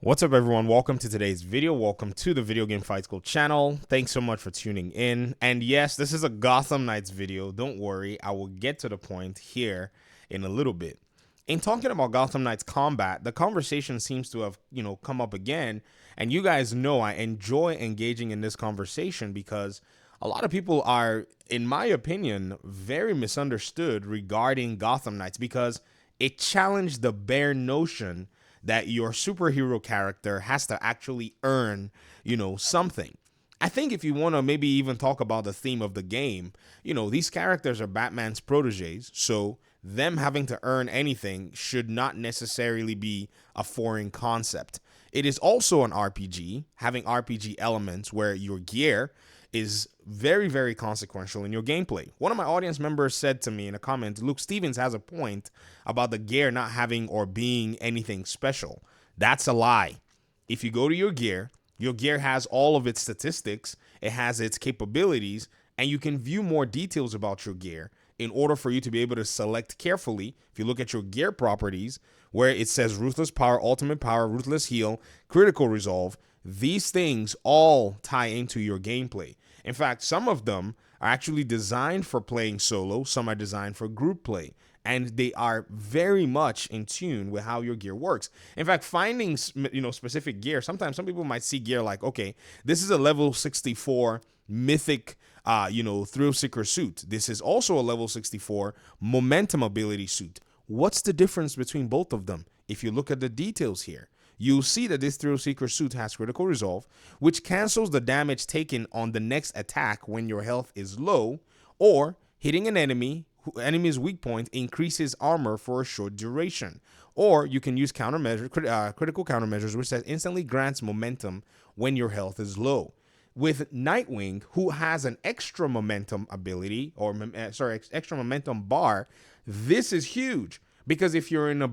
What's up, everyone? Welcome to today's video. Welcome to the Video Game Fight School channel. Thanks so much for tuning in. And yes, this is a Gotham Knights video. Don't worry, I will get to the point here in a little bit. In talking about Gotham Knights combat, the conversation seems to have, come up again. And you guys know I enjoy engaging in this conversation because a lot of people are, in my opinion, very misunderstood regarding Gotham Knights because it challenged the bare notion that your superhero character has to actually earn, something. I think if you want to maybe even talk about the theme of the game, these characters are Batman's proteges, so them having to earn anything should not necessarily be a foreign concept. It is also an RPG, having RPG elements where your gear is very, very consequential in your gameplay. One of my audience members said to me in a comment, Luke Stevens has a point about the gear not having or being anything special. That's a lie. If you go to your gear has all of its statistics, it has its capabilities, and you can view more details about your gear in order for you to be able to select carefully. If you look at your gear properties, where it says Ruthless Power, Ultimate Power, Ruthless Heal, Critical Resolve, these things all tie into your gameplay. In fact, some of them are actually designed for playing solo, some are designed for group play, and they are very much in tune with how your gear works. In fact, finding specific gear, sometimes some people might see gear like, okay, this is a level 64 mythic thrill seeker suit. This is also a level 64 momentum ability suit. What's the difference between both of them? If you look at the details here, you'll see that this Thrill Seeker suit has Critical Resolve, which cancels the damage taken on the next attack when your health is low, or hitting an enemy's weak point increases armor for a short duration. Or you can use critical countermeasures, which says instantly grants momentum when your health is low. With Nightwing, who has an extra momentum ability, extra momentum bar, this is huge. Because if you're in a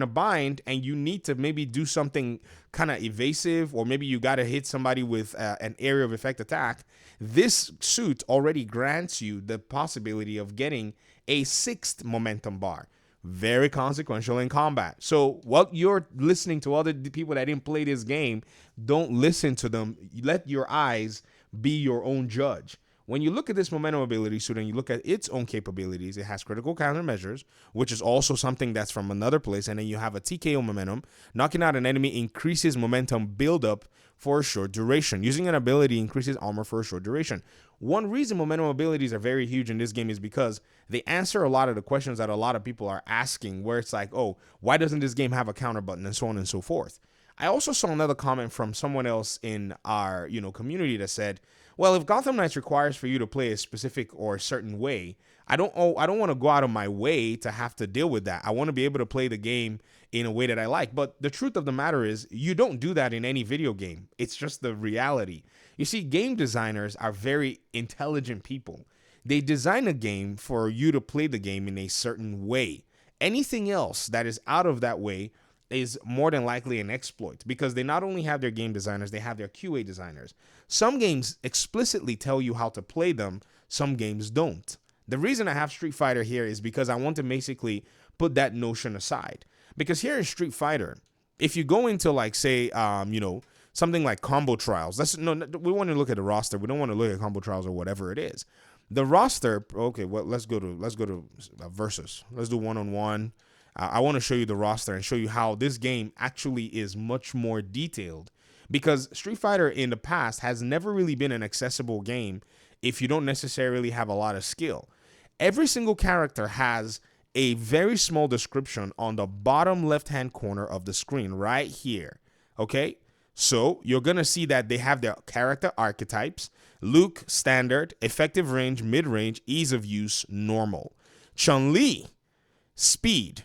bind and you need to maybe do something kind of evasive, or maybe you got to hit somebody with an area of effect attack, this suit already grants you the possibility of getting a 6th momentum bar. Very consequential in combat. So while you're listening to other people that didn't play this game, don't listen to them. Let your eyes be your own judge. When you look at this momentum ability suit and you look at its own capabilities, it has critical countermeasures, which is also something that's from another place. And then you have a TKO momentum. Knocking out an enemy increases momentum buildup for a short duration. Using an ability increases armor for a short duration. One reason momentum abilities are very huge in this game is because they answer a lot of the questions that a lot of people are asking, where it's like, oh, why doesn't this game have a counter button, and so on and so forth. I also saw another comment from someone else in our community that said, well, if Gotham Knights requires for you to play a specific or a certain way, I don't want to go out of my way to have to deal with that. I want to be able to play the game in a way that I like. But the truth of the matter is, you don't do that in any video game. It's just the reality. You see, game designers are very intelligent people. They design a game for you to play the game in a certain way. Anything else that is out of that way is more than likely an exploit, because they not only have their game designers, they have their QA designers. Some games explicitly tell you how to play them, some games don't. The reason I have Street Fighter here is because I want to basically put that notion aside. Because here in Street Fighter, if you go into like, say, something like combo trials, we want to look at the roster. We don't want to look at combo trials or whatever it is. The roster, okay, well, let's go to versus. Let's do one-on-one. I want to show you the roster and show you how this game actually is much more detailed, because Street Fighter in the past has never really been an accessible game if you don't necessarily have a lot of skill. Every single character has a very small description on the bottom left-hand corner of the screen right here, okay? So you're going to see that they have their character archetypes: Luke, standard; effective range, mid-range; ease of use, normal; Chun-Li, speed;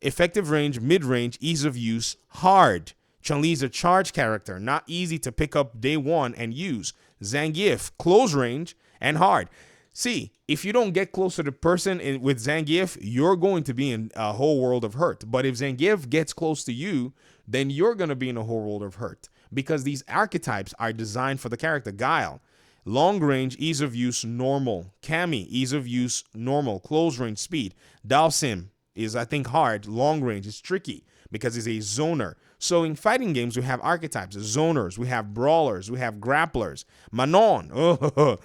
effective range, mid-range; ease of use, hard. Chun-Li is a charge character, not easy to pick up day one and use. Zangief, close range and hard. See, if you don't get close to the person with Zangief, you're going to be in a whole world of hurt. But if Zangief gets close to you, then you're going to be in a whole world of hurt, because these archetypes are designed for the character. Guile, long range, ease of use, normal. Cammy, ease of use, normal. Close range, speed. Dalsim is, I think, hard. Long range is tricky because he's a zoner. So in fighting games, we have archetypes, zoners, we have brawlers, we have grapplers. Manon, oh,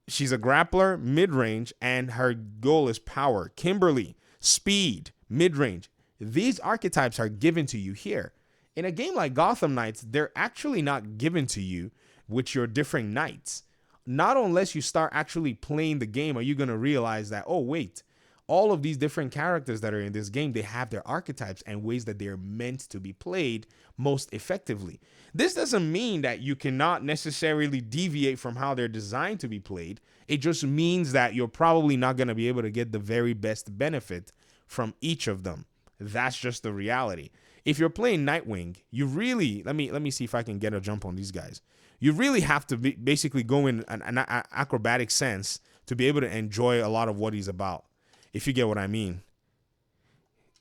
she's a grappler, mid-range, and her goal is power. Kimberly, speed, mid-range. These archetypes are given to you here. In a game like Gotham Knights, they're actually not given to you with your different knights. Not unless you start actually playing the game are you going to realize that, oh, wait, all of these different characters that are in this game, they have their archetypes and ways that they're meant to be played most effectively. This doesn't mean that you cannot necessarily deviate from how they're designed to be played. It just means that you're probably not going to be able to get the very best benefit from each of them. That's just the reality. If you're playing Nightwing, you really, let me see if I can get a jump on these guys. You really have to basically go in an acrobatic sense to be able to enjoy a lot of what he's about, if you get what I mean.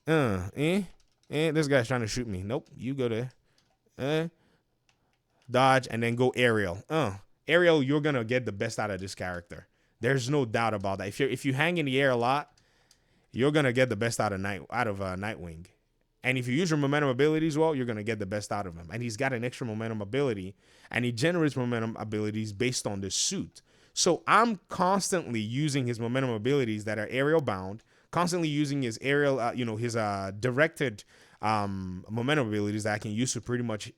This guy's trying to shoot me. Nope, you go there. Dodge, and then go aerial. Aerial, you're going to get the best out of this character. There's no doubt about that. If you hang in the air a lot, you're going to get the best out of Nightwing. And if you use your momentum abilities well, you're going to get the best out of him. And he's got an extra momentum ability, and he generates momentum abilities based on this suit. So I'm constantly using his momentum abilities that are aerial bound, constantly using his aerial, his directed momentum abilities that I can use to pretty much,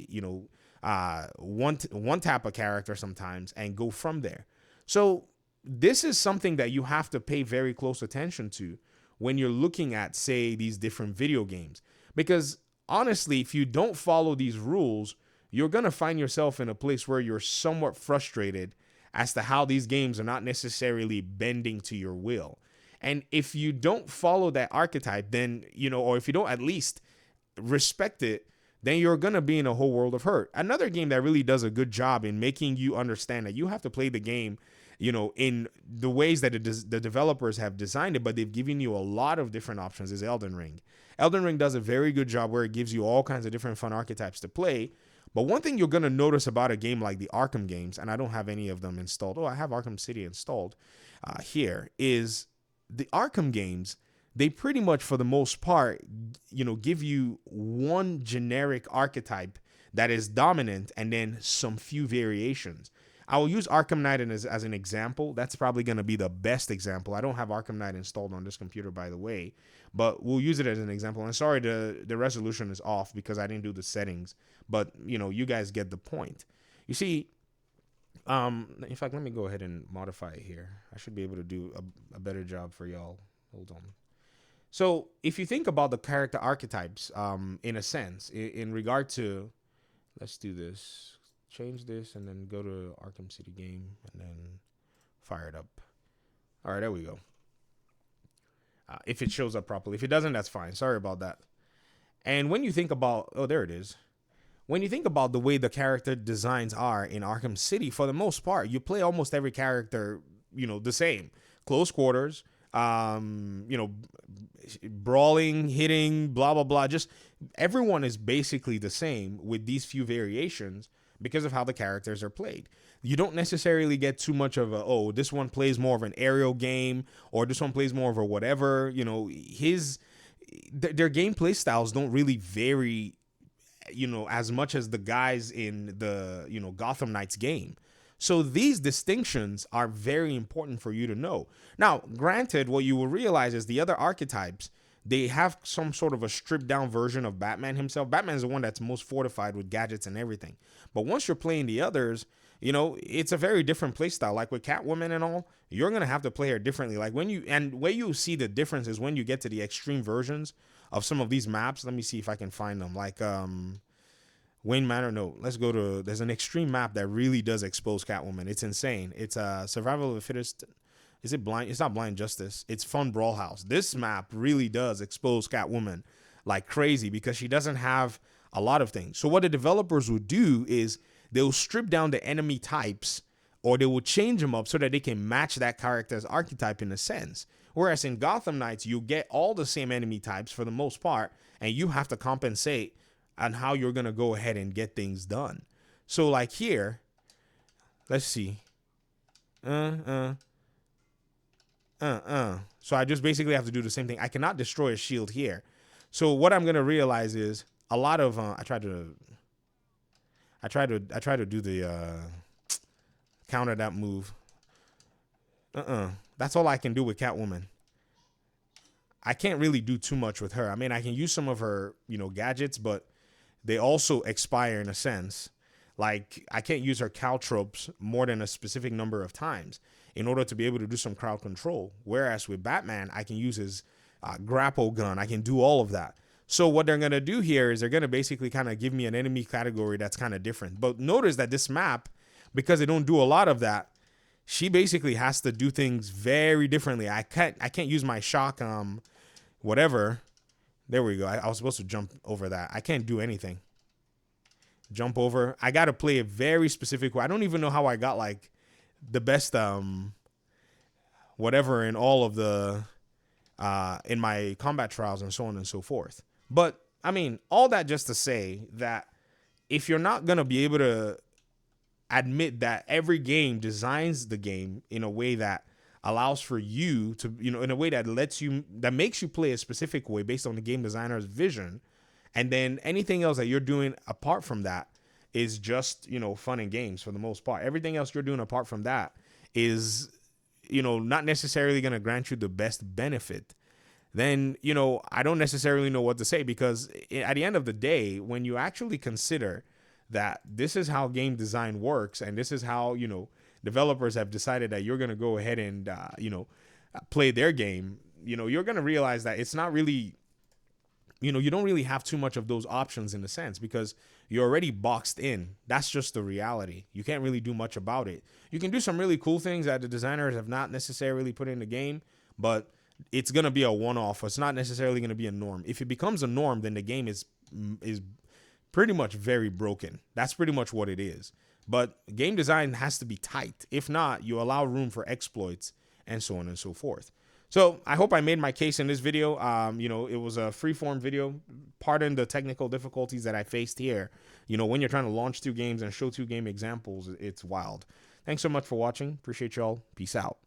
one tap a character sometimes and go from there. So this is something that you have to pay very close attention to when you're looking at, say, these different video games. Because honestly, if you don't follow these rules, you're going to find yourself in a place where you're somewhat frustrated as to how these games are not necessarily bending to your will. And if you don't follow that archetype, then, or if you don't at least respect it, then you're going to be in a whole world of hurt. Another game that really does a good job in making you understand that you have to play the game, in the ways that the developers have designed it, but they've given you a lot of different options, is Elden Ring. Elden Ring does a very good job where it gives you all kinds of different fun archetypes to play. But one thing you're going to notice about a game like the Arkham games, and I don't have any of them installed. Oh, I have Arkham City installed here, is the Arkham games, they pretty much, for the most part, give you one generic archetype that is dominant and then some few variations. I will use Arkham Knight as an example. That's probably going to be the best example. I don't have Arkham Knight installed on this computer, by the way, but we'll use it as an example. And sorry, the resolution is off because I didn't do the settings, but you guys get the point. You see, in fact, let me go ahead and modify it here. I should be able to do a better job for y'all. Hold on. So if you think about the character archetypes, in a sense, in regard to, let's do this. Change this and then go to Arkham City game and then fire it up. All right, there we go. If it shows up properly. If it doesn't, that's fine. Sorry about that. And when you think about, oh, there it is. When you think about the way the character designs are in Arkham City, for the most part, you play almost every character, the same. Close quarters, brawling, hitting, blah, blah, blah. Just everyone is basically the same with these few variations, because of how the characters are played. You don't necessarily get too much of this one plays more of an aerial game, or this one plays more of a whatever. Their gameplay styles don't really vary, as much as the guys in the, Gotham Knights game. So these distinctions are very important for you to know. Now, granted, what you will realize is the other archetypes, they have some sort of a stripped down version of Batman himself. Batman's the one that's most fortified with gadgets and everything. But once you're playing the others, it's a very different play style. Like with Catwoman and all, you're going to have to play her differently. Like where you see the difference is when you get to the extreme versions of some of these maps. Let me see if I can find them. Like Wayne Manor. No, let's go to, there's an extreme map that really does expose Catwoman. It's insane. It's Survival of the Fittest. Is it blind? It's not Blind Justice. It's Fun Brawl House. This map really does expose Catwoman like crazy because she doesn't have a lot of things. So what the developers will do is they'll strip down the enemy types, or they will change them up so that they can match that character's archetype in a sense. Whereas in Gotham Knights, you get all the same enemy types for the most part, and you have to compensate on how you're going to go ahead and get things done. So like here, let's see. So I just basically have to do the same thing. I cannot destroy a shield here. So what I'm going to realize is a lot of I try to do the counter that move. That's all I can do with Catwoman. I can't really do too much with her. I mean, I can use some of her, gadgets, but they also expire in a sense. Like, I can't use her caltropes more than a specific number of times in order to be able to do some crowd control. Whereas with Batman, I can use his grapple gun. I can do all of that. So what they're going to do here is they're going to basically kind of give me an enemy category that's kind of different. But notice that this map, because they don't do a lot of that, she basically has to do things very differently. I can't use my shock whatever. There we go. I was supposed to jump over that. I can't do anything. Jump over. I got to play a very specific way. I don't even know how I got like the best whatever in all of the in my combat trials and so on and so forth. But I mean, all that just to say that if you're not going to be able to admit that every game designs the game in a way that allows for you to, in a way that that makes you play a specific way based on the game designer's vision. And then anything else that you're doing apart from that is just, fun and games for the most part. Everything else you're doing apart from that is, not necessarily going to grant you the best benefit. Then, I don't necessarily know what to say, because at the end of the day, when you actually consider that this is how game design works, and this is how, developers have decided that you're going to go ahead and, play their game, you're going to realize that it's not really, you don't really have too much of those options in a sense, because you're already boxed in. That's just the reality. You can't really do much about it. You can do some really cool things that the designers have not necessarily put in the game, but it's going to be a one-off. It's not necessarily going to be a norm. If it becomes a norm, then the game is pretty much very broken. That's pretty much what it is. But game design has to be tight. If not, you allow room for exploits and so on and so forth. So I hope I made my case in this video. It was a freeform video. Pardon the technical difficulties that I faced here. When you're trying to launch 2 games and show 2 game examples, it's wild. Thanks so much for watching. Appreciate y'all. Peace out.